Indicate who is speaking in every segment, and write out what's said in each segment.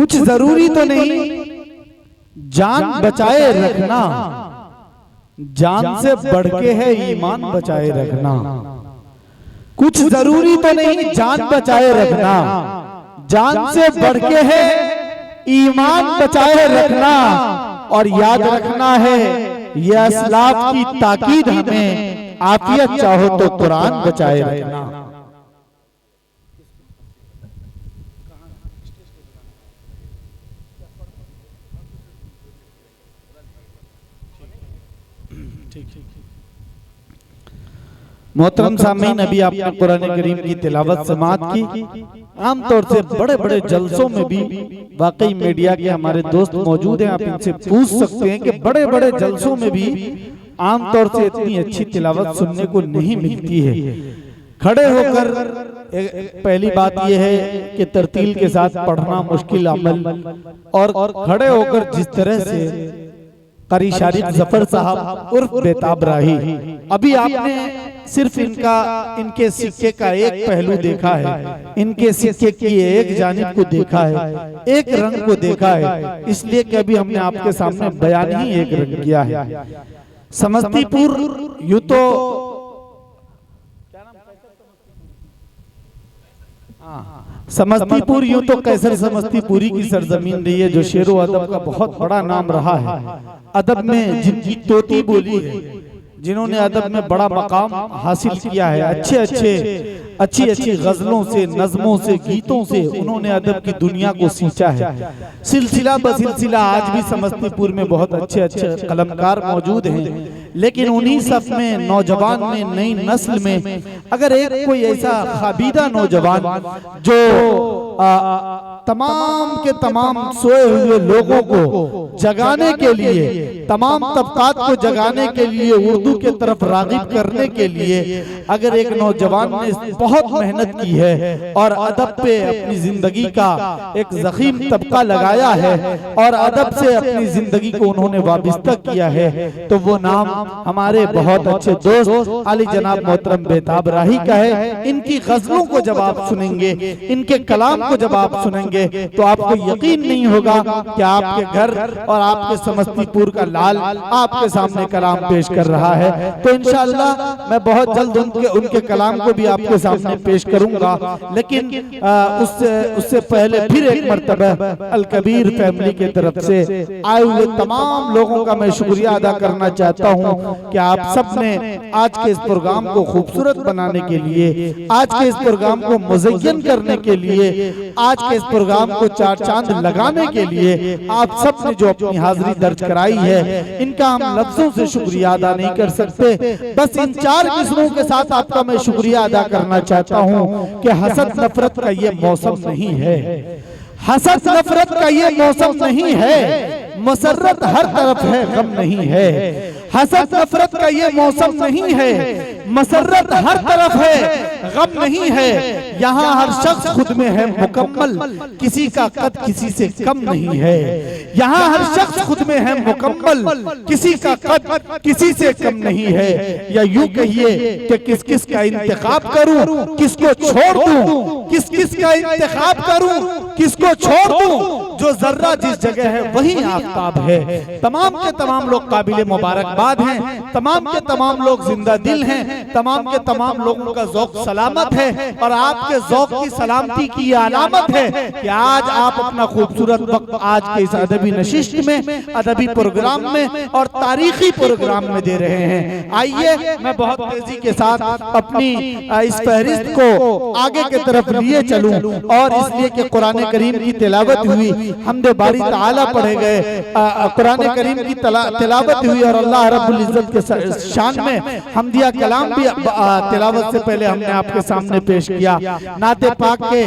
Speaker 1: कुछ जरूरी तो नहीं जान बचाए रखना, जान से बढ़ के है ईमान बचाए रखना। कुछ जरूरी तो नहीं जान बचाए रखना, जान से बढ़ के है ईमान बचाए रखना। और याद रखना है यह असलाफ की ताकीद हमें, आफियत चाहो तो कुरान बचाए रखना। मोहतरम सामीन, अभी आपने कुरान करीम की तिलावत समाअत की। आमतौर से बड़े बड़े जलसों में भी वाकई मीडिया के हमारे दोस्त मौजूद हैं, आप इनसे पूछ सकते हैं कि बड़े बड़े जलसों में भी आमतौर से इतनी अच्छी तिलावत सुनने को नहीं मिलती है। खड़े होकर पहली बात यह है कि तरतील के साथ पढ़ना मुश्किल अमल, और खड़े होकर जिस तरह से कारी शारिक जफर साहब उर्फ बेताब राही, अभी आपने सिर्फ इनके सिक्के का एक पहलू देखा है, इनके सिक्के की एक जानिब को देखा है, एक रंग को देखा है, इसलिए कि अभी हमने आपके सामने बयान ही एक रंग किया है। समस्तीपुर यूं तो समस्तीपुर यूं तो कैसर समस्तीपुरी की सरजमीन रही है, जो शेरो अदब का बहुत बड़ा नाम रहा है। अदब में जिनकी तोती बोली है, जिन्होंने अदब में बड़ा मकाम हासिल किया है, अच्छी अच्छी गजलों से, नज़मों से, गीतों से उन्होंने अदब की दुनिया को सींचा है। सिलसिला बसिलसिला आज भी समस्तीपुर में बहुत अच्छे कलमकार मौजूद हैं, लेकिन उन्हीं सब में, नौजवान में, नई नस्ल में अगर एक कोई ऐसा खाबीदा नौजवान जो तमाम के तमाम सोए हुए लोगों को जगाने के लिए, तमाम तबकात को जगाने के लिए, उर्दू के तरफ रागिब करने के लिए अगर एक नौजवान ने बहुत मेहनत की है और अदब पे अपनी जिंदगी का एक ज़ख़ीम तबका लगाया है और अदब से अपनी जिंदगी को उन्होंने वाबिस्ता किया है, तो वो नाम हमारे बहुत अच्छे दोस्त आली जनाब मोहतरम बेताब राही का है। इनकी गजलों को जब आप सुनेंगे, इनके कलाम को जब आप सुनेंगे, तो आपको यकीन नहीं होगा कि आपके घर और आपके समस्तीपुर का लाल आपके सामने कलाम पेश कर रहा है। तो इंशाअल्लाह मैं बहुत जल्द उनके कलाम को भी आपके सामने पेश करूंगा, लेकिन उससे पहले फिर एक मर्तबा अल कबीर फैमिली की तरफ से आए हुए तमाम लोगों का मैं शुक्रिया अदा करना चाहता हूं कि आप सब ने आज के इस प्रोग्राम को खूबसूरत बनाने के लिए, आज के इस प्रोग्राम को मुज़य्यन करने के लिए, आज के इस प्रोग्राम को चार चांद लगाने के लिए आप सब ने जो अपनी हाजिरी दर्ज कराई है, इनका हम लफ्जों से शुक्रिया अदा नहीं कर सकते। बस इन चार मिसरों के साथ आपका मैं शुक्रिया अदा करना चाहता हूं कि हसद नफरत का ये मौसम नहीं है, हसद नफरत का ये मौसम नहीं है, मसरत हर तरफ है, गम नहीं है। हसद नफरत का ये मौसम नहीं है, मसरत हर तरफ है, गम नहीं है। यहाँ हर शख्स खुद में है मुकम्मल, किसी का कद किसी से कम नहीं है। यहाँ हर शख्स खुद में है मुकम्मल, किसी का कद किसी से कम नहीं है। या यूं कहिए कि किस किस का इंतखाब करूं, किसको छोड़ दूं, किस किस का इंतखाब करूं, किसको छोड़ दूं। जो जर्रा जिस जगह है वही आफताब है। तमाम के तमाम लोग काबिल मुबारकबाद हैं, तमाम के तमाम लोग जिंदा दिल हैं, तमाम के तमाम लोगों का ज़ौक़ सलामत है, और आपके ज़ौक़ की सलामती की अलामत है कि आज आप अपना खूबसूरत वक्त आज के इस अदबी नशिस्त में, अदबी प्रोग्राम में और तारीखी प्रोग्राम में दे रहे हैं। आइए मैं बहुत तेजी के साथ अपनी इस फहरिस्त को आगे की तरफ लिए चलूं, और इसलिए कि कुरान करीम की तिलावत हुई, हमदे बारी ताला पढ़े गए, कुरान करीम की तिलावत हुई और अल्लाह रब्बुल इज्जत के शान में हमदिया कलाम भी तिलावत से पहले हमने आपके सामने पेश किया। नाते पाक के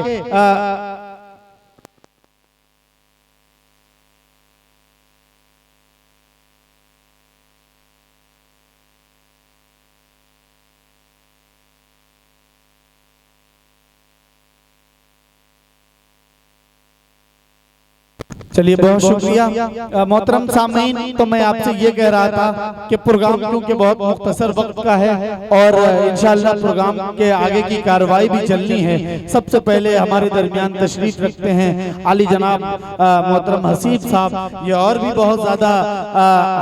Speaker 1: चलिए बहुत शुक्रिया मोहतरम सामीन। तो मैं आपसे ये कह रहा था कि प्रोग्राम क्योंकि बहुत मुख्तसर वक्त का है और इंशाअल्लाह प्रोग्राम के आगे की कार्रवाई भी चलनी है। सबसे पहले हमारे दरमियान तशरीफ रखते हैं आली जनाब मोहतरम हसीब साहब। ये और भी बहुत ज़्यादा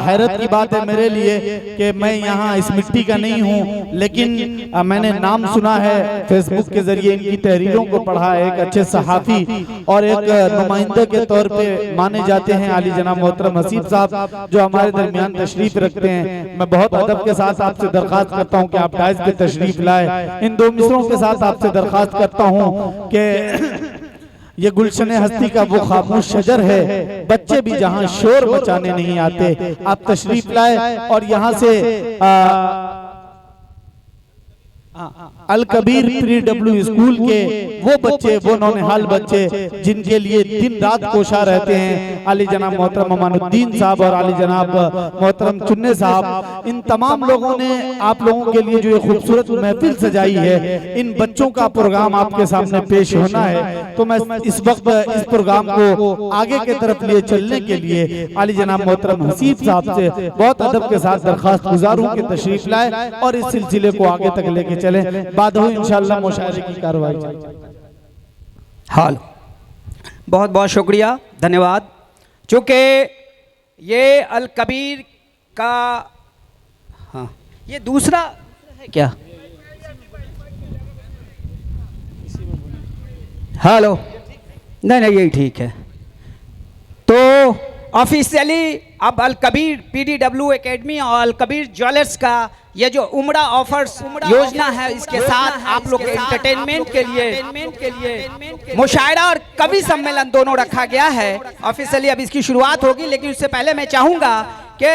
Speaker 1: हैरत की बात है मेरे लिए कि मैं यहाँ इस मिट्टी का नहीं हूँ, लेकिन मैंने नाम सुना है, फेसबुक के जरिए इनकी तहरीरों को पढ़ा है। एक अच्छे सहाफ़ी और एक नुमाइंदे के तौर पे माने जाते हैं आली जनाब मोहतरम हसीब साहब, जो हमारे दरमियान तशरीफ रखते हैं। मैं बहुत अदब के साथ आपसे दरख्वास्त करता हूं कि आप डाइस पे तशरीफ लाए। इन दो मिसरों के साथ आपसे दरख्वास्त करता हूं कि ये गुलशन हस्ती का वो खामोश शजर है, बच्चे भी जहां शोर मचाने नहीं आते। आप तशरीफ लाए और यहाँ से अल कबीर प्री डब्ल्यू स्कूल के वो बच्चे, वो नौनिहाल बच्चे जिनके लिए दिन रात कोशा रहते हैं, आली जनाब मोहतरम अमानुद्दीन साहब और आली जनाब मोहतरम चुन्ने साहब, इन तमाम लोगों ने आप लोगों के लिए जो ये खूबसूरत महफिल सजाई है, इन बच्चों का प्रोग्राम आपके सामने पेश होना है। तो मैं इस वक्त इस प्रोग्राम को आगे की तरफ लिए चलने के लिए आली जनाब मोहतरम हसीब साहब से बहुत अदब के साथ दरख्वास्त गुजार हूं कि तशरीफ लाए और इस सिलसिले को आगे तक लेके चले। बाद हो इंशाअल्लाह मुशायरे की कार्रवाई।
Speaker 2: हाल बहुत बहुत शुक्रिया, धन्यवाद। चूँकि ये अल कबीर का, हाँ ये दूसरा है क्या? हेलो, नहीं नहीं यही ठीक है। तो ऑफिशियली अब अल कबीर पीडीडब्ल्यू एकेडमी और अल कबीर ज्वेलर्स का ये जो उमड़ा ऑफर्स योजना है, इसके साथ आप लोग के एंटरटेनमेंट के लिए मुशायरा और कवि सम्मेलन दोनों रखा गया है। ऑफिशियली अब इसकी शुरुआत होगी, लेकिन उससे पहले मैं चाहूँगा कि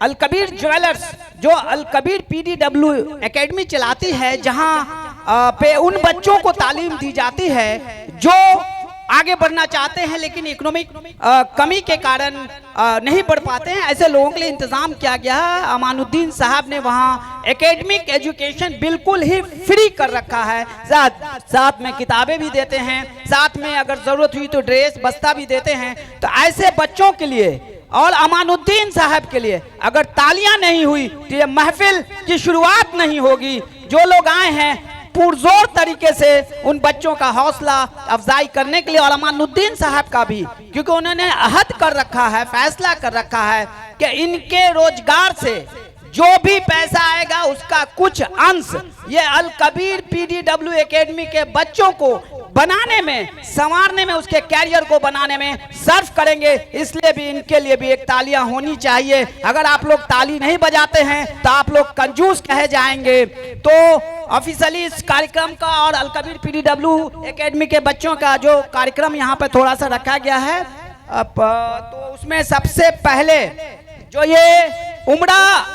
Speaker 2: अल कबीर ज्वेलर्स जो अल कबीर पीडीडब्ल्यू एकेडमी चलाती है, जहाँ पे उन बच्चों को तालीम दी जाती है जो आगे बढ़ना चाहते हैं लेकिन इकोनॉमिक कमी के कारण नहीं बढ़ पाते हैं, ऐसे लोगों के लिए इंतजाम किया गया है। अमानुद्दीन साहब ने वहाँ एकेडमिक एजुकेशन बिल्कुल ही फ्री कर रखा है। साथ में किताबें भी देते हैं, साथ में अगर जरूरत हुई तो ड्रेस बस्ता भी देते हैं। तो ऐसे बच्चों के लिए और अमानुद्दीन साहब के लिए अगर तालियां नहीं हुई तो ये महफिल की शुरुआत नहीं होगी। जो लोग आए हैं पुरजोर तरीके से उन बच्चों का हौसला अफजाई करने के लिए, और अमानुद्दीन साहब का भी, क्योंकि उन्होंने अहद कर रखा है, फैसला कर रखा है कि इनके रोजगार से जो भी पैसा आएगा उसका कुछ अंश ये अल कबीर पीडीडब्ल्यू एकेडमी के बच्चों को बनाने में, संवारने में, उसके कैरियर को बनाने में सर्व करेंगे। इसलिए भी इनके लिए भी एक तालियां होनी चाहिए। अगर आप लोग ताली नहीं बजाते हैं तो आप लोग कंजूस कहे जाएंगे। तो ऑफिशियली इस कार्यक्रम का और अल कबीर पीडीडब्ल्यू एकेडमी के बच्चों का जो कार्यक्रम यहाँ पे थोड़ा सा रखा गया है, तो उसमें सबसे पहले जो ये उमड़ा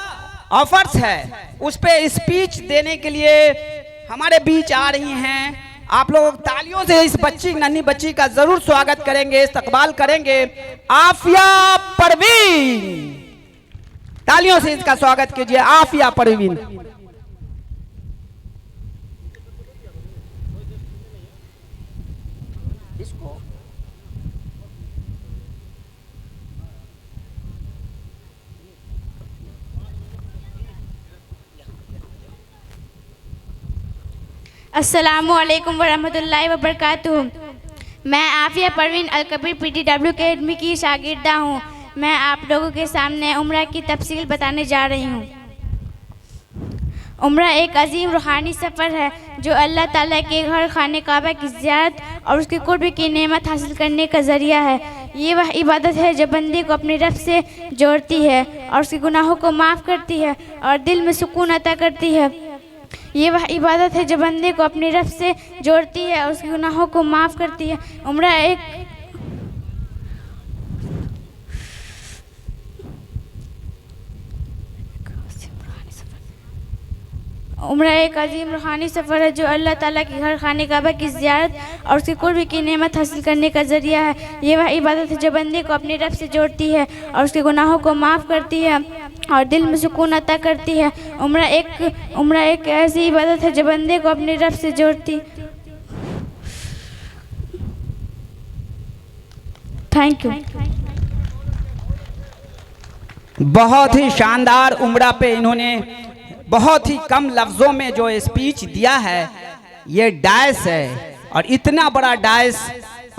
Speaker 2: ऑफर्स है उस पे स्पीच देने के लिए हमारे बीच आ रही हैं। आप लोग तालियों से इस बच्ची, नन्ही बच्ची का जरूर स्वागत करेंगे, इस्तकबाल करेंगे। आफिया परवीन, तालियों से इसका स्वागत कीजिए। आफिया परवीन।
Speaker 3: अस्सलामुअलैकुम वरहमतुल्लाहि वबरकातुहू। मैं आफिया परवीन अल कबीर पीडीडब्ल्यू एकेडमी की शागिर्दा हूँ। मैं आप लोगों के सामने उम्रा की तफसील बताने जा रही हूँ। उम्रा एक अजीम रूहानी सफ़र है जो अल्लाह ताला के घर खाने काबा की ज़ियारत और उसके कुर्ब की नेमत हासिल करने का ज़रिया है। ये वह इबादत है जो बंदे को अपने रब से जोड़ती है और उसके गुनाहों को माफ़ करती है और दिल में सुकून अता करती है। ये वह इबादत है जो बंदे को अपने रब से जोड़ती है और उसके गुनाहों को माफ़ करती है। उम्रा एक अजीम रूहानी सफ़र है जो अल्लाह ताला के घर खाने काबा की ज़ियारत और उसके कुर्ब की नेमत हासिल करने का ज़रिया है। ये वह इबादत है जो बंदे को अपने रब से जोड़ती है और उसके गुनाहों को माफ़ करती है और दिल में सुकून अता करती है। उम्रा एक ऐसी इबादत है जो बंदे को अपने रब से जोड़ती थैंक यू।
Speaker 2: बहुत ही शानदार उम्रा पे इन्होंने बहुत ही कम लफ्ज़ों में जो स्पीच दिया है। ये डायस है और इतना बड़ा डायस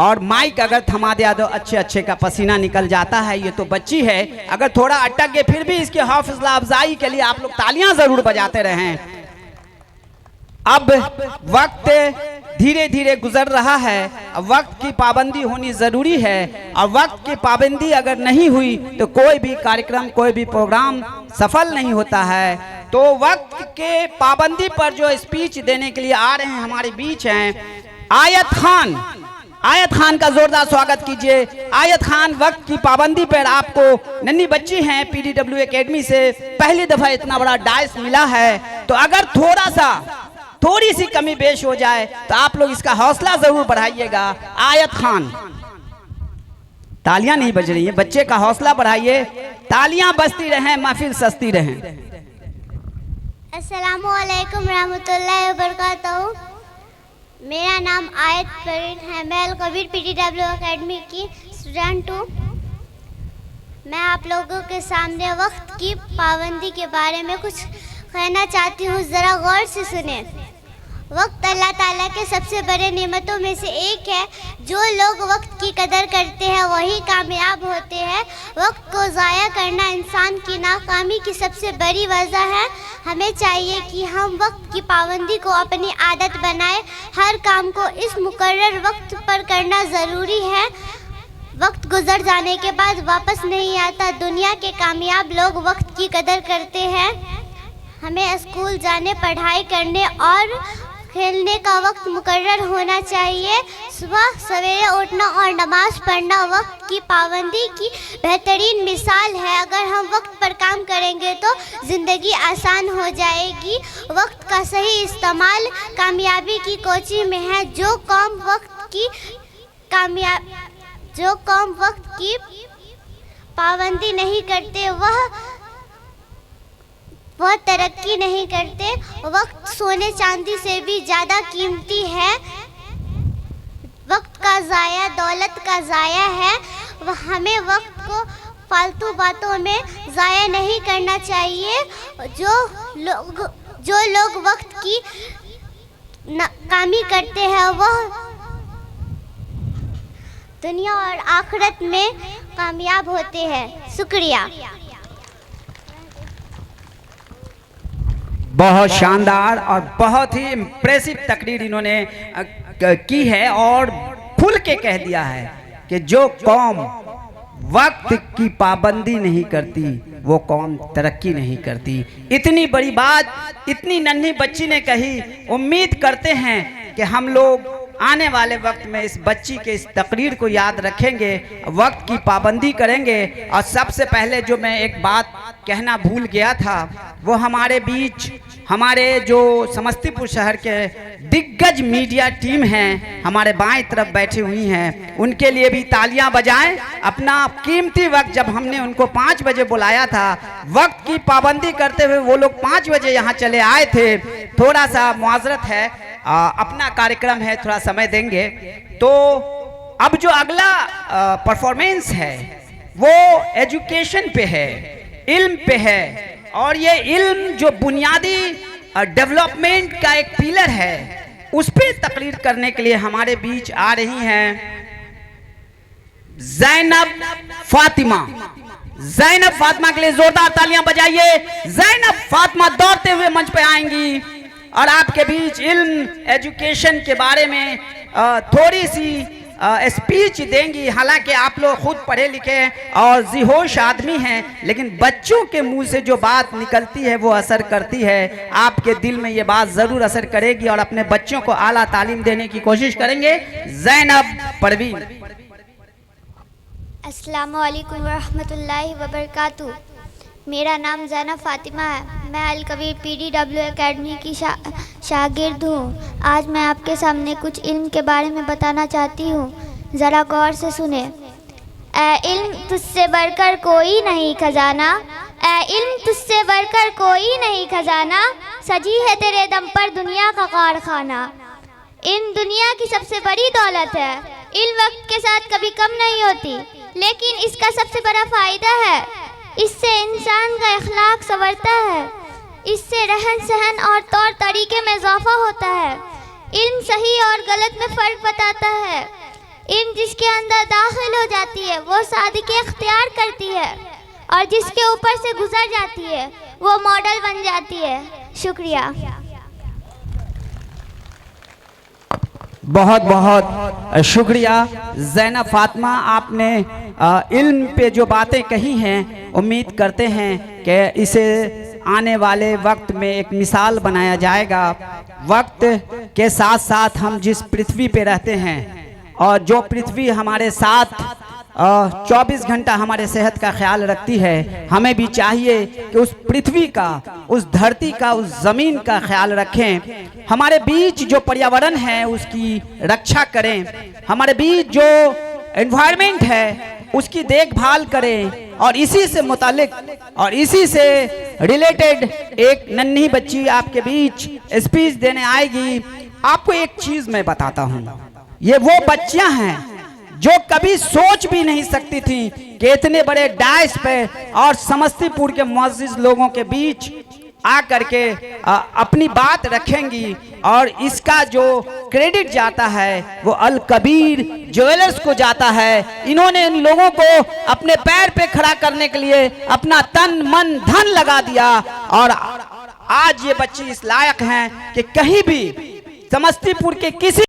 Speaker 2: और माइक अगर थमा दिया तो अच्छे अच्छे का पसीना निकल जाता है। ये तो बच्ची है, अगर थोड़ा अटक गए फिर भी इसके हौसला अफजाई के लिए आप लोग तालियां ज़रूर बजाते रहें। अब वक्त धीरे धीरे गुजर रहा है, अब वक्त की पाबंदी होनी ज़रूरी है और वक्त की पाबंदी अगर नहीं हुई तो कोई भी कार्यक्रम कोई भी प्रोग्राम सफल नहीं होता है। तो वक्त के पाबंदी पर जो स्पीच देने के लिए आ रहे हैं हमारे बीच हैं आयत खान। आयत खान का जोरदार स्वागत कीजिए। आयत खान, वक्त की पाबंदी पर आपको नन्ही बच्ची हैं, PDW एकेडमी से पहली दफ़ा इतना बड़ा डायस मिला है, तो अगर थोड़ी सी कमी पेश हो जाए तो आप लोग इसका हौसला जरूर बढ़ाइएगा। आयत खान, तालियां नहीं बज रही हैं, बच्चे का हौसला बढ़ाइए, तालियां बजती रहें, महफिल सजती रहें।
Speaker 4: अस्सलामुअलैकुम रहमतुल्लाहि व बरकातहू। मेरा नाम आयत फरीन है, मैं अल कबीर PDW एकेडमी की स्टूडेंट हूँ। मैं आप लोगों के सामने वक्त की पाबंदी के बारे में कुछ कहना चाहती हूँ, ज़रा गौर से सुने। वक्त अल्लाह ताला के सबसे बड़े नेमतों में से एक है। जो लोग वक्त की कदर करते हैं वही कामयाब होते हैं। वक्त को ज़ाया करना इंसान की नाकामी की सबसे बड़ी वजह है। हमें चाहिए कि हम वक्त की पाबंदी को अपनी आदत बनाएं। हर काम को इस मुकर्रर वक्त पर करना ज़रूरी है। वक्त गुजर जाने के बाद वापस नहीं आता। दुनिया के कामयाब लोग वक्त की कदर करते हैं। हमें स्कूल जाने, पढ़ाई करने और खेलने का वक्त मुकर्रर होना चाहिए। सुबह सवेरे उठना और नमाज पढ़ना वक्त की पाबंदी की बेहतरीन मिसाल है। अगर हम वक्त पर काम करेंगे तो ज़िंदगी आसान हो जाएगी। वक्त का सही इस्तेमाल कामयाबी की कुंजी में है। जो कौम वक्त की पाबंदी नहीं करते वह तरक्की नहीं करते। वक्त सोने चांदी से भी ज़्यादा कीमती है। वक्त का ज़ाया दौलत का ज़ाया है। हमें वक्त को फालतू बातों में ज़ाया नहीं करना चाहिए। जो लोग वक्त की नाकामी करते हैं वह दुनिया और आखिरत में कामयाब होते हैं। शुक्रिया।
Speaker 2: बहुत शानदार और बहुत ही इम्प्रेसिव तकरीर इन्होंने की है और खुल के कह दिया है कि जो कौम वक्त की पाबंदी नहीं करती वो कौम तरक्की नहीं करती। इतनी बड़ी बात इतनी नन्ही बच्ची ने कही। उम्मीद करते हैं कि हम लोग आने वाले वक्त में इस बच्ची के इस तकरीर को याद रखेंगे, वक्त की पाबंदी करेंगे। और सबसे पहले जो मैं एक बात कहना भूल गया था, वो हमारे बीच हमारे जो समस्तीपुर शहर के दिग्गज मीडिया टीम हैं, हमारे बाएं तरफ बैठी हुई हैं, उनके लिए भी तालियां बजाएं। अपना कीमती वक्त, जब हमने उनको 5 बजे बुलाया था, वक्त की पाबंदी करते हुए वो लोग 5 बजे यहाँ चले आए थे। थोड़ा सा मुआज़रत है, अपना कार्यक्रम है, थोड़ा समय देंगे। तो अब जो अगला परफॉर्मेंस है वो एजुकेशन पे है, इल्म पे है। और ये इल्म जो बुनियादी डेवलपमेंट का एक पिलर है, उस पे तकरीर करने के लिए हमारे बीच आ रही हैं ज़ैनब फातिमा। ज़ैनब फातिमा के लिए जोरदार तालियां बजाइए। ज़ैनब फातिमा दौड़ते हुए मंच पे आएंगी और आपके बीच इल्म एजुकेशन के बारे में थोड़ी सी स्पीच देंगी। हालांकि आप लोग खुद पढ़े लिखे और जिहोश आदमी हैं, लेकिन बच्चों के मुंह से जो बात निकलती है वो असर करती है। आपके दिल में ये बात ज़रूर असर करेगी और अपने बच्चों को आला तालीम देने की कोशिश करेंगे। ज़ैनब परवीन।
Speaker 4: अस्सलामु अलैकुम रहमतुल्लाहि व बरकातहू। मेरा नाम ज़ैनब फातिमा है। मैं अल कबीर PDW एकेडमी की शागिर्द हूँ। आज मैं आपके सामने कुछ इल्म के बारे में बताना चाहती हूँ, ज़रा गौर से सुने। ए इल्म तुझसे बढ़कर कोई नहीं खजाना, ए इल्म तुझसे बढ़कर कोई नहीं खजाना, सजी है तेरे दम पर दुनिया का कारखाना। इन दुनिया की सबसे बड़ी दौलत है, इल्म वक्त के साथ कभी कम नहीं होती, लेकिन इसका सबसे बड़ा फ़ायदा है, इससे इंसान का अखलाक संवरता है, इससे रहन सहन और तौर तरीके में इजाफा होता है। इल्म सही और गलत में फ़र्क बताता है। इल्म जिसके अंदर दाखिल हो जाती है वो सादगी इख्तियार करती है, और जिसके ऊपर से गुजर जाती है वो मॉडल बन जाती है। शुक्रिया।
Speaker 2: बहुत बहुत शुक्रिया ज़ैनब फ़ातिमा, आपने इल्म पे जो बातें कही हैं, उम्मीद करते हैं कि इसे आने वाले वक्त में एक मिसाल बनाया जाएगा। वक्त के साथ साथ हम जिस पृथ्वी पे रहते हैं और जो पृथ्वी हमारे साथ 24 घंटा हमारे सेहत का ख्याल रखती है, हमें भी चाहिए कि उस पृथ्वी का, उस धरती का, उस ज़मीन का ख्याल रखें। हमारे बीच जो पर्यावरण है उसकी रक्षा करें, हमारे बीच जो एनवायरनमेंट है उसकी देखभाल करें। और इसी से मुतालिक और इसी से रिलेटेड एक नन्ही बच्ची आपके बीच स्पीच देने आएगी। आपको एक चीज़ मैं बताता हूँ, ये वो बच्चियाँ हैं जो कभी सोच भी नहीं सकती थी कि इतने बड़े डायस पे और समस्तीपुर के मुअज़्ज़िज़ लोगों के बीच आकर के अपनी बात रखेंगी। और इसका जो क्रेडिट जाता है वो अल कबीर ज्वेलर्स को जाता है। इन्होंने इन लोगों को अपने पैर पे खड़ा करने के लिए अपना तन मन धन लगा दिया, और आज ये बच्चे इस लायक हैं कि कहीं भी समस्तीपुर के किसी